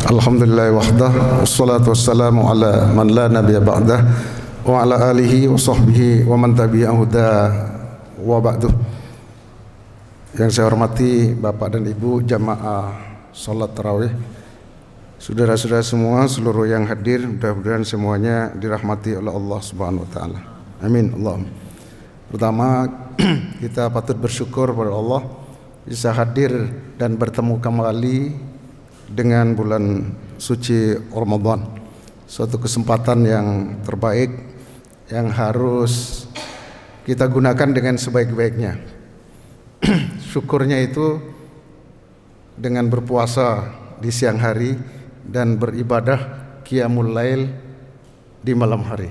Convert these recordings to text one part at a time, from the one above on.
Alhamdulillah wahdah, wassalatu wassalamu ala man la nabiyya ba'dah wa ala alihi wa sahbihi wa man tabi'ahu huda wa ba'du. Yang saya hormati Bapak dan Ibu jamaah salat tarawih, saudara-saudara semua, seluruh yang hadir, mudah-mudahan semuanya dirahmati oleh Allah Subhanahu wa taala. Amin Allahumma. Pertama, kita patut bersyukur pada Allah bisa hadir dan bertemu kembali dengan bulan suci Ramadan, suatu kesempatan yang terbaik yang harus kita gunakan dengan sebaik-baiknya. Syukurnya itu dengan berpuasa di siang hari dan beribadah qiyamul lail di malam hari.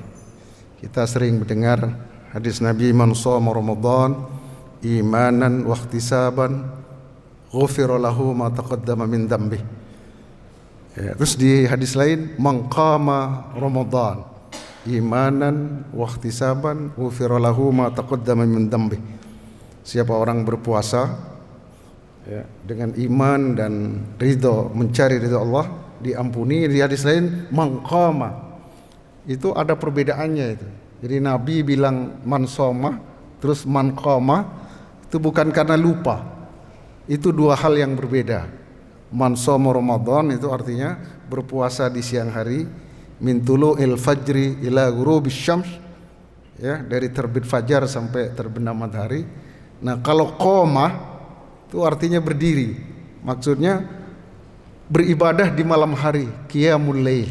Kita sering mendengar hadis Nabi, man shoma Ramadan imanan wa ihtisaban ghufira lahu ma taqaddama min dhanbi. Ya, terus di hadis lain, man qama Ramadan imanan wa ihtisaban ghufira lahu ma taqaddama min dhanbi. Siapa orang berpuasa ya, dengan iman dan ridho, mencari ridho Allah, diampuni. Di hadis lain, man qama, itu ada perbedaannya itu. Jadi Nabi bilang man shoma, terus man qama, itu bukan karena lupa. Itu dua hal yang berbeda. Man shoma Ramadan itu artinya berpuasa di siang hari, min tulu'il fajri ila ghurubis syams, ya, dari terbit fajar sampai terbenam matahari. Nah, kalau qoma itu artinya berdiri. Maksudnya beribadah di malam hari, qiyamul lail.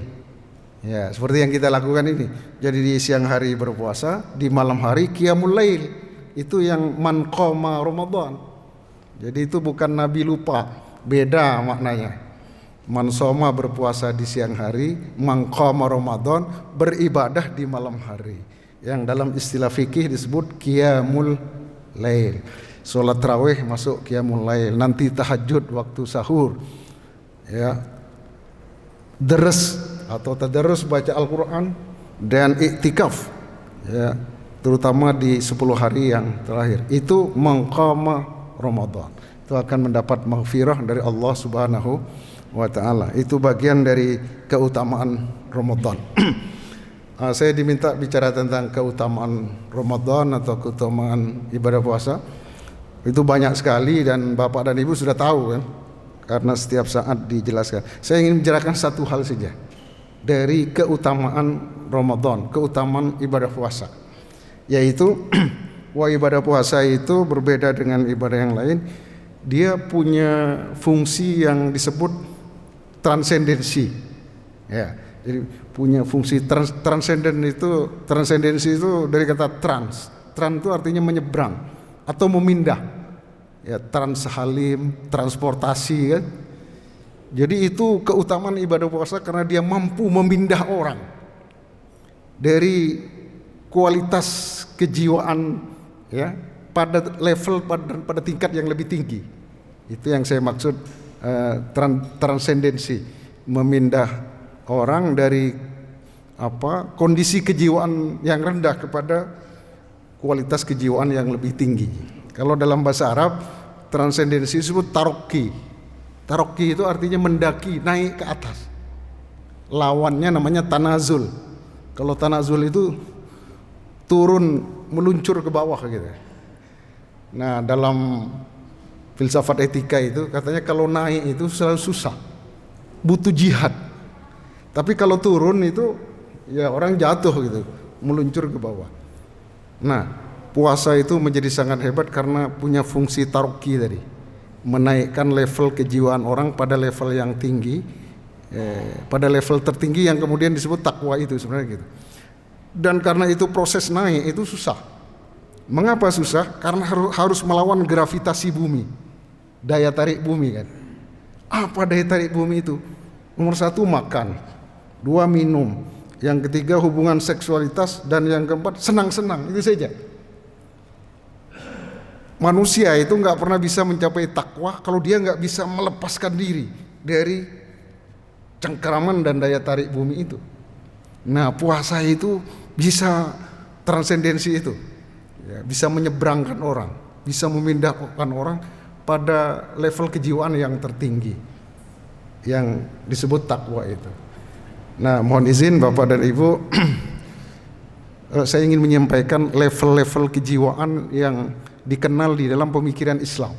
Ya, seperti yang kita lakukan ini. Jadi di siang hari berpuasa, di malam hari qiyamul lail. Itu yang man qoma Ramadan. Jadi itu bukan Nabi lupa. Beda maknanya. Man shoma berpuasa di siang hari, man qama Ramadan beribadah di malam hari. Yang dalam istilah fikih disebut qiyamul lail. Salat tarawih masuk qiyamul lail, nanti tahajud waktu sahur. Ya. Deres atau tadarrus baca Al-Qur'an dan iktikaf. Ya, terutama di 10 hari yang terakhir. Itu man qama Ramadan. Itu akan mendapat maghfirah dari Allah Subhanahu wa taala. Itu bagian dari keutamaan Ramadan. Saya diminta bicara tentang keutamaan Ramadan atau keutamaan ibadah puasa. Itu banyak sekali dan Bapak dan Ibu sudah tahu kan, karena setiap saat dijelaskan. Saya ingin menjelaskan satu hal saja dari keutamaan Ramadan, keutamaan ibadah puasa, yaitu ibadah puasa itu berbeda dengan ibadah yang lain. Dia punya fungsi yang disebut transendensi. Ya, jadi punya fungsi transendensi itu dari kata trans. Trans itu artinya menyeberang atau memindah. Ya, transhalim, transportasi kan. Jadi itu keutamaan ibadah puasa karena dia mampu memindah orang dari kualitas kejiwaan, ya, pada level, pada tingkat yang lebih tinggi. Itu yang saya maksud transendensi, memindah orang dari kondisi kejiwaan yang rendah kepada kualitas kejiwaan yang lebih tinggi. Kalau dalam bahasa Arab, transendensi disebut taroki. Taroki itu artinya mendaki, naik ke atas. Lawannya namanya tanazul. Kalau tanazul itu turun, meluncur ke bawah gitu. Nah, dalam filsafat etika itu katanya kalau naik itu selalu susah, butuh jihad. Tapi kalau turun itu ya orang jatuh gitu, meluncur ke bawah. Nah, puasa itu menjadi sangat hebat karena punya fungsi taroki tadi, menaikkan level kejiwaan orang pada level yang tinggi, pada level tertinggi yang kemudian disebut takwa itu sebenarnya gitu. Dan karena itu proses naik itu susah. Mengapa susah? Karena harus melawan gravitasi bumi, daya tarik bumi kan. Apa daya tarik bumi itu? Nomor 1 makan, 2 minum, yang ketiga hubungan seksualitas, dan yang keempat senang-senang. Itu saja. Manusia itu nggak pernah bisa mencapai takwa kalau dia nggak bisa melepaskan diri dari cengkeraman dan daya tarik bumi itu. Nah, puasa itu bisa transendensi itu, ya, bisa menyeberangkan orang, bisa memindahkan orang pada level kejiwaan yang tertinggi, yang disebut takwa itu. Nah, mohon izin Bapak dan Ibu, saya ingin menyampaikan level-level kejiwaan yang dikenal di dalam pemikiran Islam.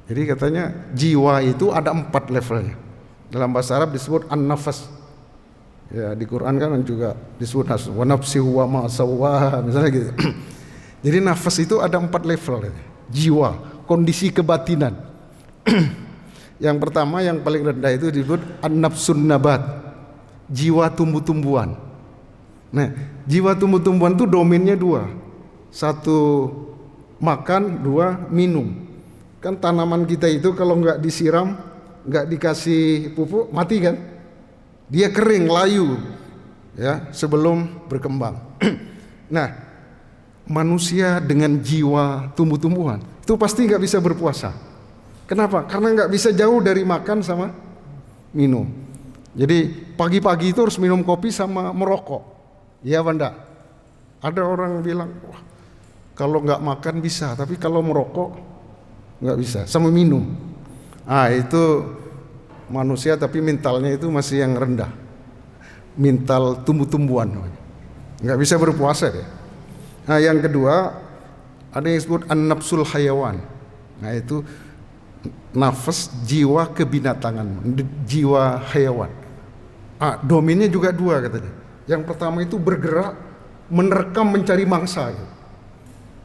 Jadi katanya jiwa itu ada 4 levelnya. Dalam bahasa Arab disebut an-nafas. Ya, di Quran kan juga disebut wa nafsi wa ma sawwaha, misalnya gitu. Jadi nafas itu ada 4 level. Jiwa, kondisi kebatinan. Yang pertama, yang paling rendah itu disebut an-nafsun nabat, jiwa tumbuh-tumbuhan. Nah, jiwa tumbuh-tumbuhan itu domainnya 2. 1 makan, 2 minum. Kan tanaman kita itu kalau nggak disiram, nggak dikasih pupuk, mati kan? Dia kering, layu, ya, sebelum berkembang. Nah, manusia dengan jiwa tumbuh-tumbuhan itu pasti nggak bisa berpuasa. Kenapa? Karena nggak bisa jauh dari makan sama minum. Jadi pagi-pagi itu harus minum kopi sama merokok. Iya Banda? Ada orang bilang, wah, kalau nggak makan bisa, tapi kalau merokok nggak bisa, sama minum. Itu manusia tapi mentalnya itu masih yang rendah, mental tumbuh-tumbuhan, nggak bisa berpuasa deh. Nah, yang kedua ada yang disebut an-nafsul hayawan. Nah, itu nafas jiwa kebinatangan, jiwa hayawan. Domainnya juga 2 katanya. Yang pertama itu bergerak, menerkam, mencari mangsa, gitu.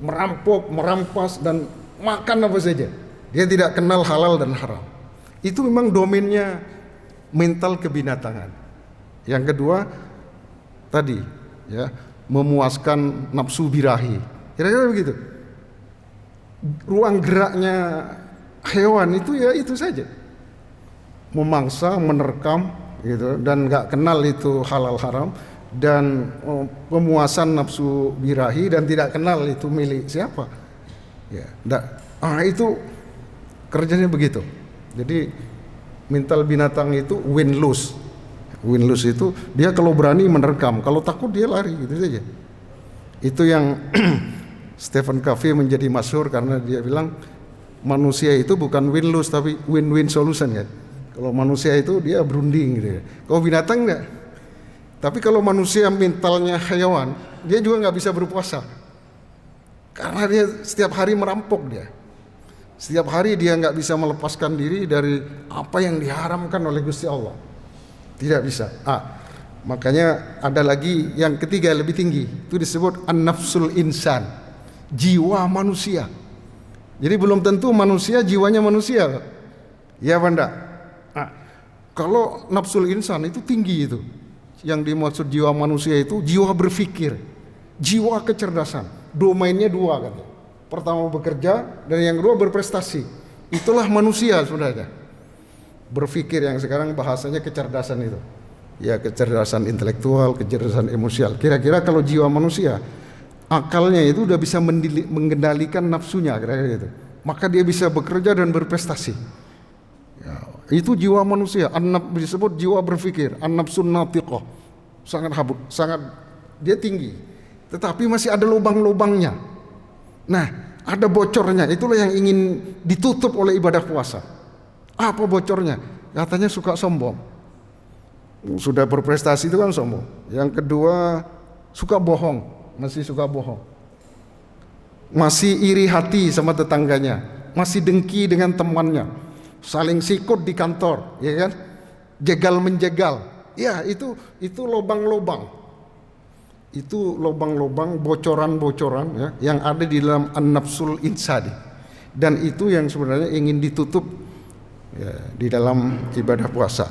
Merampok, merampas, dan makan apa saja. Dia tidak kenal halal dan haram. Itu memang domainnya mental kebinatangan. Yang kedua tadi, ya, memuaskan nafsu birahi. Kira-kira begitu. Ruang geraknya hewan itu ya itu saja. Memangsa, menerkam gitu, dan enggak kenal itu halal haram, dan pemuasan nafsu birahi, dan tidak kenal itu milik siapa. Ya, itu kerjanya begitu. Jadi mental binatang itu win-lose. Win-lose itu dia kalau berani menerkam, kalau takut dia lari, gitu saja. Itu yang Stephen Covey menjadi masyhur karena dia bilang manusia itu bukan win-lose tapi win-win solution kan. Kalau manusia itu dia berunding gitu ya. Kalau binatang enggak. Tapi kalau manusia mentalnya hewan, dia juga nggak bisa berpuasa. Karena dia setiap hari merampok dia. Setiap hari dia nggak bisa melepaskan diri dari apa yang diharamkan oleh Gusti Allah. Tidak bisa. Makanya ada lagi yang ketiga lebih tinggi. Itu disebut an-nafsul insan. Jiwa manusia. Jadi belum tentu manusia jiwanya manusia. Ya Banda. Kalau nafsul insan itu tinggi itu. Yang dimaksud jiwa manusia itu jiwa berpikir, jiwa kecerdasan. Domainnya 2 kan. Pertama bekerja, dan yang kedua berprestasi. Itulah manusia sebenarnya. Berpikir yang sekarang bahasanya kecerdasan itu. Ya, kecerdasan intelektual, kecerdasan emosional. Kira-kira kalau jiwa manusia, akalnya itu udah bisa mengendalikan nafsunya kira-kira gitu. Maka dia bisa bekerja dan berprestasi. Ya, itu jiwa manusia. Disebut jiwa berpikir, an-nafsun natiqah. Sangat habut, sangat dia tinggi. Tetapi masih ada lubang-lubangnya. Nah, ada bocornya. Itulah yang ingin ditutup oleh ibadah puasa. Apa bocornya? Katanya suka sombong. Sudah berprestasi itu kan sombong. Yang kedua suka bohong, masih suka bohong. Masih iri hati sama tetangganya, masih dengki dengan temannya, saling sikut di kantor, ya kan? Jegal menjegal. Ya, itu lubang-lubang. Itu lubang-lubang, bocoran-bocoran ya, yang ada di dalam an-nafsul insani. Dan itu yang sebenarnya ingin ditutup ya, di dalam ibadah puasa.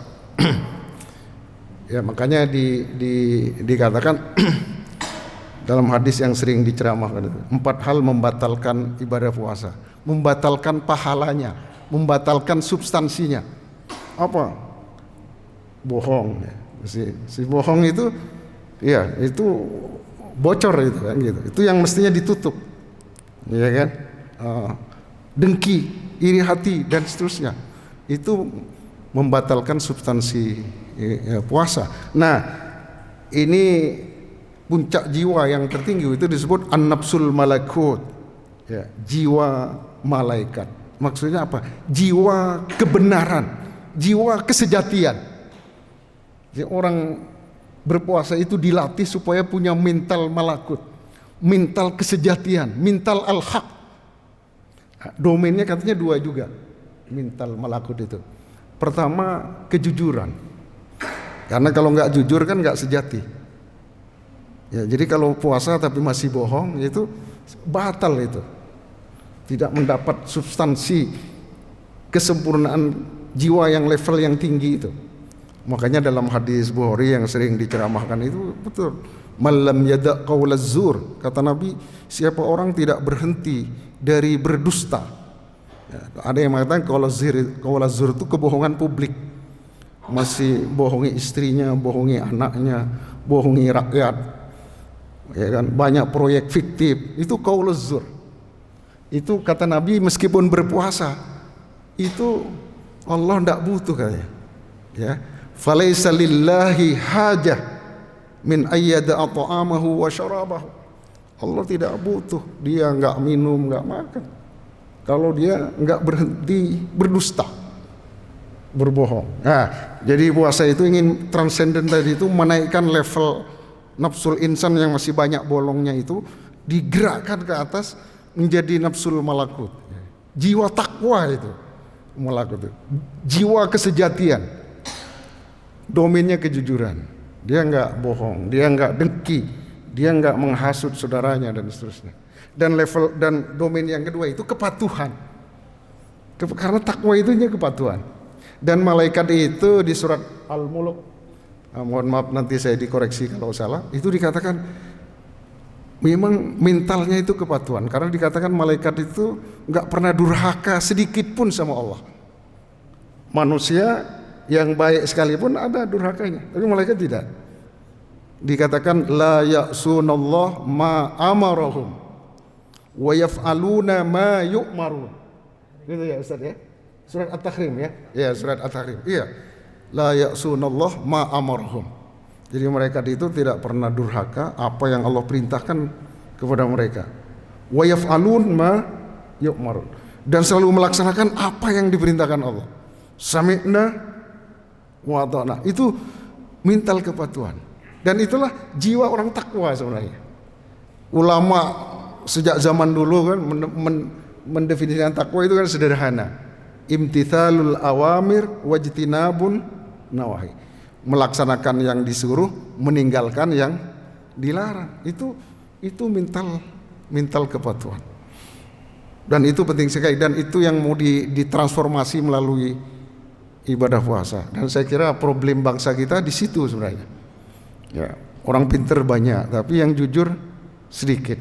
Ya, makanya dikatakan dalam hadis yang sering diceramahkan, 4 hal membatalkan ibadah puasa, membatalkan pahalanya, membatalkan substansinya. Apa? Bohong. Ya. Si bohong itu, ya itu bocor itu kan gitu. Itu yang mestinya ditutup, ya kan? Dengki, iri hati dan seterusnya. Itu membatalkan substansi puasa. Nah, Ini puncak jiwa yang tertinggi, itu disebut an-nafsul malakut, ya, jiwa malaikat. Maksudnya apa? Jiwa kebenaran, jiwa kesejatian. Jadi orang berpuasa itu dilatih supaya punya mental malakut, mental kesejatian, mental al-haq. Domainnya katanya 2 juga, mental malakut itu. Pertama, kejujuran. Karena kalau nggak jujur kan nggak sejati. Ya, jadi kalau puasa tapi masih bohong itu batal itu. Tidak mendapat substansi kesempurnaan jiwa yang level yang tinggi itu. Makanya dalam hadis Bukhari yang sering diceramahkan itu betul. Malam yada' qaulaz zur, kata Nabi, siapa orang tidak berhenti dari berdusta. Ya, ada yang mengatakan qaulaz zur itu kebohongan publik. Masih bohongi istrinya, bohongi anaknya, bohongi rakyat, ya kan, banyak proyek fiktif, itu qauluz zur. Itu kata Nabi meskipun berpuasa itu Allah tidak butuh katanya, ya. Falaisa lillahi hajah min ayyada ta'amahu wa syarabahu. Allah tidak butuh, dia enggak minum, enggak makan, kalau dia enggak berhenti berdusta, berbohong. Nah, jadi puasa itu ingin transenden tadi itu, menaikkan level nafsul insan yang masih banyak bolongnya itu, digerakkan ke atas menjadi nafsul malakut. Jiwa takwa itu malakut itu. Jiwa kesejatian. Domainnya kejujuran. Dia enggak bohong, dia enggak dengki, dia enggak menghasut saudaranya dan seterusnya. Dan level dan domain yang kedua itu kepatuhan. Karena takwa itunya kepatuhan. Dan malaikat itu di surat Al-Mulk, mohon maaf nanti saya dikoreksi kalau salah, itu dikatakan memang mentalnya itu kepatuhan. Karena dikatakan malaikat itu enggak pernah durhaka sedikit pun sama Allah. Manusia yang baik sekalipun ada durhakanya, tapi malaikat tidak. Dikatakan la ya'sunallah ma amarahum wa yaf'aluna ma yu'marun. Gitu ya Ustaz ya. Surat At-Tahrim ya. Ya, surat At-Tahrim. Iya. La ya'sunallah ma amarahum. Jadi mereka itu tidak pernah durhaka apa yang Allah perintahkan kepada mereka. Wa yaf'alun ma yu'marun. Dan selalu melaksanakan apa yang diperintahkan Allah. Sami'na wa ata'na. Itu mental kepatuhan. Dan itulah jiwa orang takwa sebenarnya. Ulama sejak zaman dulu kan mendefinisikan takwa itu kan sederhana. Imtithalul awamir wajtinabun nawahi. Melaksanakan yang disuruh, meninggalkan yang dilarang. Itu mental kepatuhan. Dan itu penting sekali, dan itu yang mau ditransformasi melalui ibadah puasa. Dan saya kira problem bangsa kita di situ sebenarnya. Ya, orang pinter banyak, tapi yang jujur sedikit.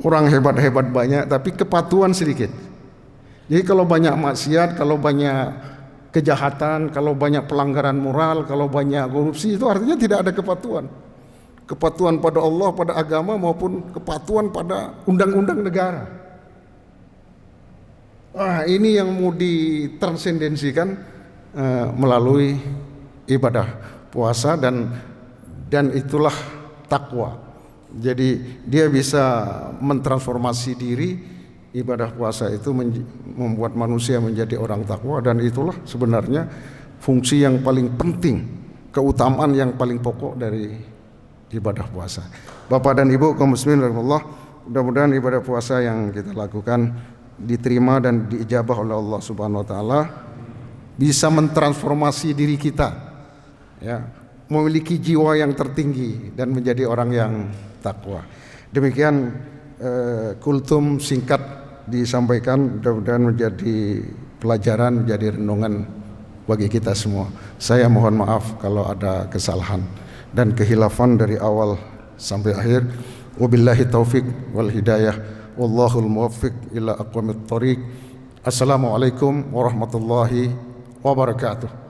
Orang hebat-hebat banyak, tapi kepatuhan sedikit. Jadi kalau banyak maksiat, kalau banyak kejahatan, kalau banyak pelanggaran moral, kalau banyak korupsi, itu artinya tidak ada kepatuhan. Kepatuhan pada Allah, pada agama, maupun kepatuhan pada undang-undang negara. Ini yang mau ditransendensikan melalui ibadah puasa, dan itulah takwa. Jadi dia bisa mentransformasi diri. Ibadah puasa itu membuat manusia menjadi orang takwa, dan itulah sebenarnya fungsi yang paling penting, keutamaan yang paling pokok dari ibadah puasa. Bapak dan Ibu kaum muslimin rahimakumullah, mudah-mudahan ibadah puasa yang kita lakukan diterima dan diijabah oleh Allah Subhanahu wa taala, bisa mentransformasi diri kita, ya, memiliki jiwa yang tertinggi dan menjadi orang yang takwa. Demikian kultum singkat disampaikan, mudah-mudahan menjadi pelajaran, menjadi renungan bagi kita semua. Saya mohon maaf kalau ada kesalahan dan kehilafan dari awal sampai akhir. Wabillahi taufik wal hidayah, wallahul muwaffiq ila aqwamit thoriq. Assalamualaikum warahmatullahi wabarakatuh.